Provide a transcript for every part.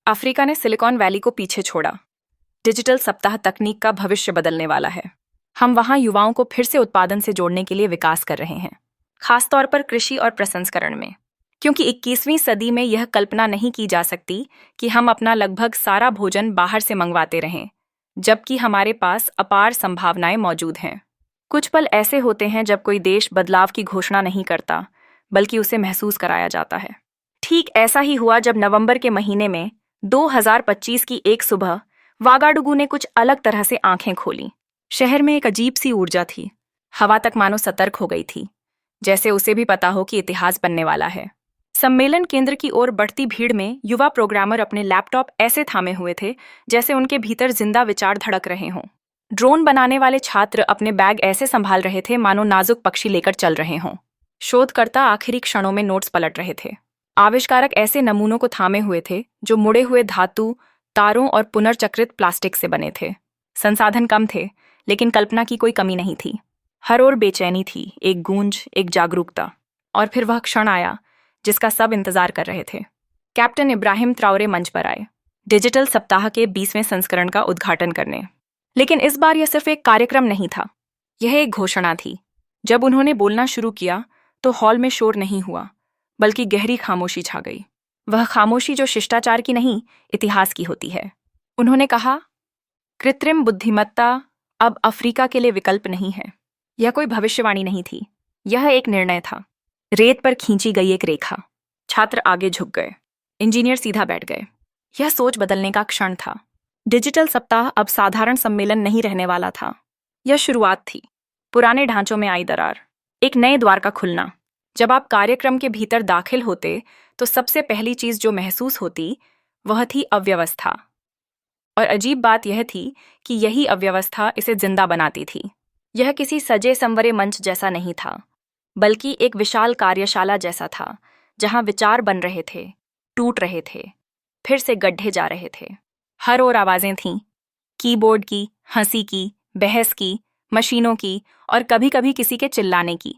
Africa ने silicon valley को पीछे छोड़ा। डिजिटल सप्ताह तकनीक का भविष्य बदलने वाला है। हम वहां युवाओं को फिर से उत्पादन से जोड़ने के लिए विकास कर रहे हैं, खासतौर पर कृषि और प्रसंस्करण में, क्योंकि 21वीं सदी में यह कल्पना नहीं की जा सकती कि हम अपना लगभग सारा भोजन बाहर से मंगवाते रहें, जबकि हमारे पास अपार संभावनाएं मौजूद हैं। कुछ पल ऐसे होते हैं जब कोई देश बदलाव की घोषणा नहीं करता, बल्कि उसे महसूस कराया जाता है। ठीक ऐसा ही हुआ जब नवंबर के महीने में 2025 की एक सुबह वागाडुगु ने कुछ अलग तरह से आंखें खोलीं। शहर में एक अजीब सी ऊर्जा थी। हवा तक मानो सतर्क हो गई थी, जैसे उसे भी पता हो कि इतिहास बनने वाला है। सम्मेलन केंद्र की ओर बढ़ती भीड़ में युवा प्रोग्रामर अपने लैपटॉप ऐसे थामे हुए थे जैसे उनके भीतर जिंदा विचार धड़क रहे हों। ड्रोन बनाने वाले छात्र अपने बैग ऐसे संभाल रहे थे मानो नाजुक पक्षी लेकर चल रहे हों। शोधकर्ता आखिरी क्षणों में नोट्स पलट रहे थे। आविष्कारक ऐसे नमूनों को थामे हुए थे जो मुड़े हुए धातु, तारों और पुनर्चक्रित प्लास्टिक से बने थे। संसाधन कम थे, लेकिन कल्पना की कोई कमी नहीं थी। हर ओर बेचैनी थी, एक गूंज, एक जागरूकता। और फिर वह क्षण आया जिसका सब इंतजार कर रहे थे। कैप्टन इब्राहिम त्राओरे मंच पर आए, डिजिटल सप्ताह के 20वें संस्करण का उद्घाटन करने। लेकिन इस बार यह सिर्फ एक कार्यक्रम नहीं था, यह एक घोषणा थी। जब उन्होंने बोलना शुरू किया तो हॉल में शोर नहीं हुआ, बल्कि गहरी खामोशी छा गई। वह खामोशी जो शिष्टाचार की नहीं, इतिहास की होती है। उन्होंने कहा, कृत्रिम बुद्धिमत्ता अब अफ्रीका के लिए विकल्प नहीं है। यह कोई भविष्यवाणी नहीं थी, यह एक निर्णय था। रेत पर खींची गई एक रेखा। छात्र आगे झुक गए, इंजीनियर सीधा बैठ गए। यह सोच बदलने का क्षण था। डिजिटल सप्ताह अब साधारण सम्मेलन नहीं रहने वाला था। यह शुरुआत थी। पुराने ढांचों में आई दरार, एक नए द्वार का खुलना। जब आप कार्यक्रम के भीतर दाखिल होते तो सबसे पहली चीज जो महसूस होती वह थी अव्यवस्था। और अजीब बात यह थी कि यही अव्यवस्था इसे जिंदा बनाती थी। यह किसी सजे संवरे मंच जैसा नहीं था, बल्कि एक विशाल कार्यशाला जैसा था, जहां विचार बन रहे थे, टूट रहे थे, फिर से गड्ढे जा रहे थे। हर ओर आवाजें थीं, कीबोर्ड की, हंसी की, बहस की, मशीनों की और कभी कभी किसी के चिल्लाने की।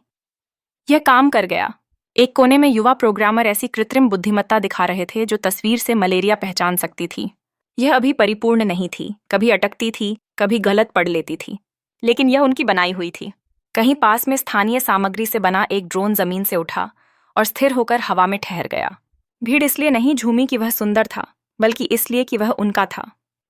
यह काम कर गया। एक कोने में युवा प्रोग्रामर ऐसी कृत्रिम बुद्धिमत्ता दिखा रहे थे जो तस्वीर से मलेरिया पहचान सकती थी। यह अभी परिपूर्ण नहीं थी, कभी अटकती थी, कभी गलत पढ़ लेती थी, लेकिन यह उनकी बनाई हुई थी। कहीं पास में स्थानीय सामग्री से बना एक ड्रोन जमीन से उठा और स्थिर होकर हवा में ठहर गया। भीड़ इसलिए नहीं झूमी कि वह सुंदर था, बल्कि इसलिए कि वह उनका था।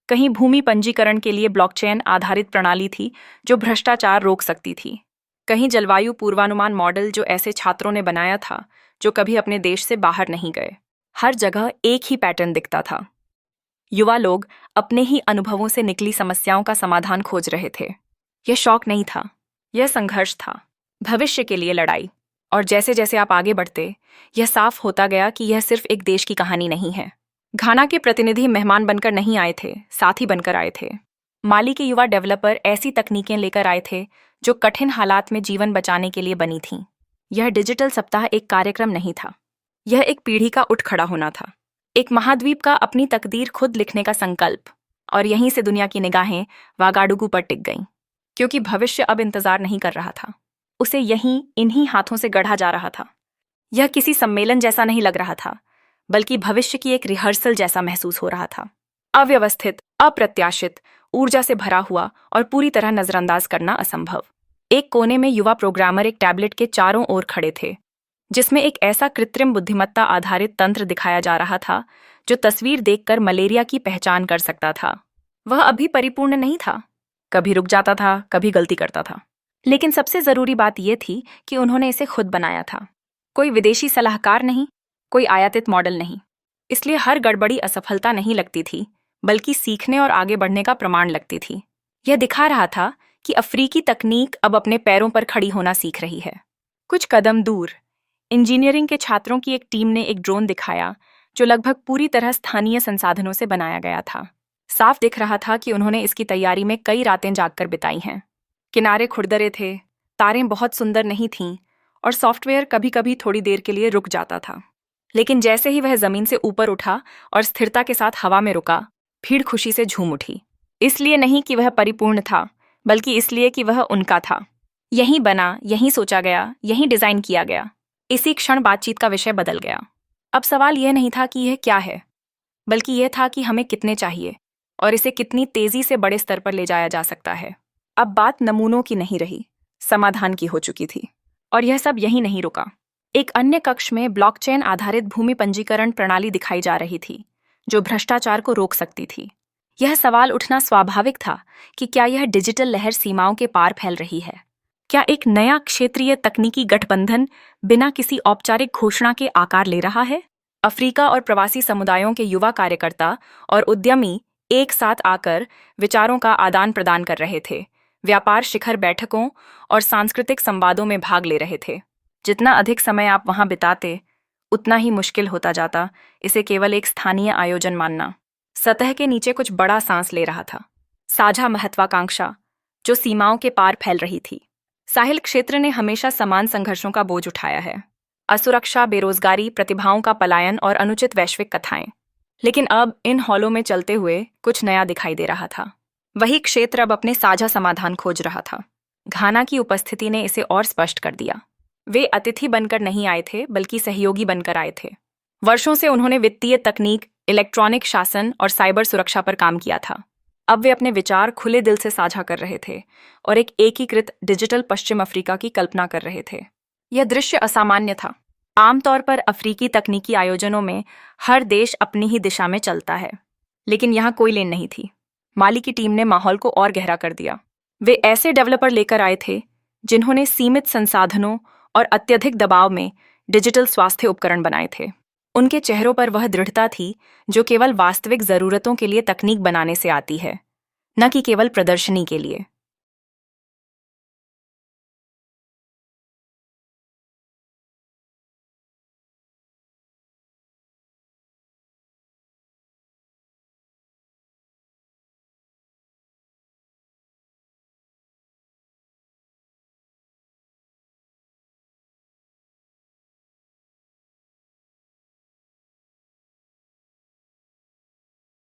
कहीं भूमि पंजीकरण के लिए ब्लॉकचेन आधारित प्रणाली थी जो भ्रष्टाचार रोक सकती थी। कहीं जलवायु पूर्वानुमान मॉडल जो ऐसे छात्रों ने बनाया था जो कभी अपने देश से बाहर नहीं गए। हर जगह एक ही पैटर्न दिखता था। युवा लोग अपने ही अनुभवों से निकली समस्याओं का समाधान खोज रहे थे। यह शौक नहीं था, यह संघर्ष था, भविष्य के लिए लड़ाई। और जैसे जैसे आप आगे बढ़ते, यह साफ होता गया कि यह सिर्फ एक देश की कहानी नहीं है। घाना के प्रतिनिधि मेहमान बनकर नहीं आए थे, साथी बनकर आए थे। माली के युवा डेवलपर ऐसी तकनीकें लेकर आए थे जो कठिन हालात में जीवन बचाने के लिए बनी थीं। यह डिजिटल सप्ताह एक कार्यक्रम नहीं था, यह एक पीढ़ी का उठ खड़ा होना था, एक महाद्वीप का अपनी तकदीर खुद लिखने का संकल्प। और यहीं से दुनिया की निगाहें वागाडुगु पर टिक गईं, क्योंकि भविष्य अब इंतजार नहीं कर रहा था, उसे यहीं इन्हीं हाथों से गढ़ा जा रहा था। यह किसी सम्मेलन जैसा नहीं लग रहा था, बल्कि भविष्य की एक रिहर्सल जैसा महसूस हो रहा था। अव्यवस्थित, अप्रत्याशित, ऊर्जा से भरा हुआ और पूरी तरह नजरअंदाज करना असंभव। एक कोने में युवा प्रोग्रामर एक टैबलेट के चारों ओर खड़े थे, जिसमें एक ऐसा कृत्रिम बुद्धिमत्ता आधारित तंत्र दिखाया जा रहा था जो तस्वीर देखकर मलेरिया की पहचान कर सकता था। वह अभी परिपूर्ण नहीं था, कभी रुक जाता था, कभी गलती करता था। लेकिन सबसे जरूरी बात यह थी कि उन्होंने इसे खुद बनाया था। कोई विदेशी सलाहकार नहीं, कोई आयातित मॉडल नहीं। इसलिए हर गड़बड़ी असफलता नहीं लगती थी, बल्कि सीखने और आगे बढ़ने का प्रमाण लगती थी। यह दिखा रहा था कि अफ्रीकी तकनीक अब अपने पैरों पर खड़ी होना सीख रही है। कुछ कदम दूर इंजीनियरिंग के छात्रों की एक टीम ने एक ड्रोन दिखाया जो लगभग पूरी तरह स्थानीय संसाधनों से बनाया गया था। साफ दिख रहा था कि उन्होंने इसकी तैयारी में कई रातें जागकर बिताई हैं। किनारे खुरदरे थे, तारें बहुत सुंदर नहीं थीं और सॉफ्टवेयर कभी कभी थोड़ी देर के लिए रुक जाता था। लेकिन जैसे ही वह जमीन से ऊपर उठा और स्थिरता के साथ हवा में रुका, भीड़ खुशी से झूम उठी। इसलिए नहीं कि वह परिपूर्ण था, बल्कि इसलिए कि वह उनका था। यहीं बना, यहीं सोचा गया, यहीं डिजाइन किया गया। इसी क्षण बातचीत का विषय बदल गया। अब सवाल यह नहीं था कि यह क्या है, बल्कि यह था कि हमें कितने चाहिए और इसे कितनी तेजी से बड़े स्तर पर ले जाया जा सकता है। अब बात नमूनों की नहीं रही, समाधान की हो चुकी थी। और यह सब यहीं नहीं रुका। एक अन्य कक्ष में ब्लॉकचेन आधारित भूमि पंजीकरण प्रणाली दिखाई जा रही थी, जो भ्रष्टाचार को रोक सकती थी। यह सवाल उठना स्वाभाविक था कि क्या यह डिजिटल लहर सीमाओं के पार फैल रही है? क्या एक नया क्षेत्रीय तकनीकी गठबंधन बिना किसी औपचारिक घोषणा के आकार ले रहा है? अफ्रीका और प्रवासी समुदायों के युवा कार्यकर्ता और उद्यमी एक साथ आकर विचारों का आदान प्रदान कर रहे थे, व्यापार शिखर बैठकों और सांस्कृतिक संवादों में भाग ले रहे थे। जितना अधिक समय आप वहां बिताते, उतना ही मुश्किल होता जाता इसे केवल एक स्थानीय आयोजन मानना। सतह के नीचे कुछ बड़ा सांस ले रहा था, साझा महत्वाकांक्षा जो सीमाओं के पार फैल रही थी। साहिल क्षेत्र ने हमेशा समान संघर्षों का बोझ उठाया है, असुरक्षा, बेरोजगारी, प्रतिभाओं का पलायन और अनुचित वैश्विक कथाएं। लेकिन अब इन हॉलों में चलते हुए कुछ नया दिखाई दे रहा था। वही क्षेत्र अब अपने साझा समाधान खोज रहा था। घाना की उपस्थिति ने इसे और स्पष्ट कर दिया। वे अतिथि बनकर नहीं आए थे, बल्कि सहयोगी बनकर आए थे। वर्षों से उन्होंने वित्तीय तकनीक, इलेक्ट्रॉनिक शासन और साइबर सुरक्षा पर काम किया था। अब वे अपने विचार खुले दिल से साझा कर रहे थे और एक एकीकृत डिजिटल पश्चिम अफ्रीका की कल्पना कर रहे थे। यह दृश्य असामान्य था। आमतौर पर अफ्रीकी तकनीकी आयोजनों में हर देश अपनी ही दिशा में चलता है, लेकिन यहाँ कोई लेन नहीं थी। माली की टीम ने माहौल को और गहरा कर दिया। वे ऐसे डेवलपर लेकर आए थे जिन्होंने सीमित संसाधनों और अत्यधिक दबाव में डिजिटल स्वास्थ्य उपकरण बनाए थे। उनके चेहरों पर वह दृढ़ता थी जो केवल वास्तविक जरूरतों के लिए तकनीक बनाने से आती है, न कि केवल प्रदर्शनी के लिए।